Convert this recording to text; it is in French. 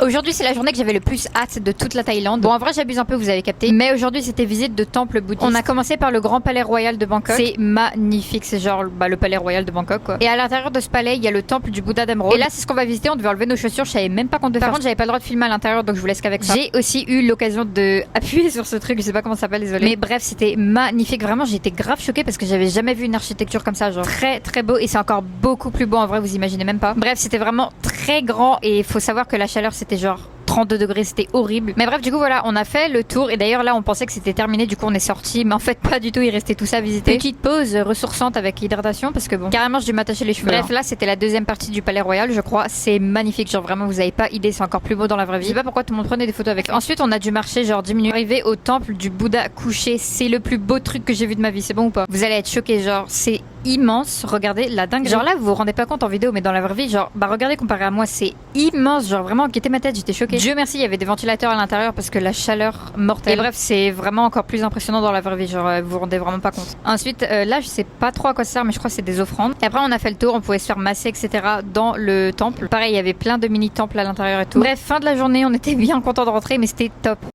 Aujourd'hui, c'est la journée que j'avais le plus hâte de toute la Thaïlande. Bon, en vrai, j'abuse un peu, vous avez capté. Mais aujourd'hui, c'était visite de temple bouddhiste. On a commencé par le grand palais royal de Bangkok. C'est magnifique, c'est genre le palais royal de Bangkok, quoi. Et à l'intérieur de ce palais, il y a le temple du Bouddha d'Emeraude. Et là, c'est ce qu'on va visiter. On devait enlever nos chaussures. Je savais même pas qu'on devait faire. Par contre, j'avais pas le droit de filmer à l'intérieur, donc je vous laisse qu'avec ça. J'ai aussi eu l'occasion de appuyer sur ce truc. Je sais pas comment ça s'appelle, désolé. Mais bref, c'était magnifique. Vraiment, j'étais grave choquée parce que j'avais jamais vu une architecture comme ça. Genre très très beau, et c'est encore beaucoup plus beau en vrai. Vous imaginez même pas. Bref, c'était vraiment très grand, et il faut savoir que la chaleur, c'était genre 32 degrés, c'était horrible. Mais bref, du coup, voilà, on a fait le tour. Et d'ailleurs, là, on pensait que c'était terminé. Du coup, on est sorti. Mais en fait, pas du tout. Il restait tout ça à visiter. Petite pause ressourçante avec hydratation parce que bon, carrément, je dû m'attacher les cheveux. Bref, là, c'était la deuxième partie du Palais Royal, je crois. C'est magnifique. Genre, vraiment, vous avez pas idée. C'est encore plus beau dans la vraie vie. Je sais pas pourquoi tout le monde prenait des photos avec. Ensuite, on a dû marcher genre 10 minutes. Arrivé au temple du Bouddha couché. C'est le plus beau truc que j'ai vu de ma vie. C'est bon ou pas? Vous allez être choqués. Genre, c'est immense. Regardez la dingue. Genre là, vous vous rendez pas compte en vidéo, mais dans la vraie vie, genre, bah regardez comparé à moi, c'est immense. Genre, vraiment, guettez ma tête, j'étais choquée. Dieu merci, il y avait des ventilateurs à l'intérieur parce que la chaleur mortelle. Et bref, c'est vraiment encore plus impressionnant dans la vraie vie. Genre, vous vous rendez vraiment pas compte. Ensuite, là, je sais pas trop à quoi ça sert, mais je crois que c'est des offrandes. Et après, on a fait le tour, on pouvait se faire masser, etc. dans le temple. Pareil, il y avait plein de mini temples à l'intérieur et tout. Bref, fin de la journée, on était bien content de rentrer, mais c'était top.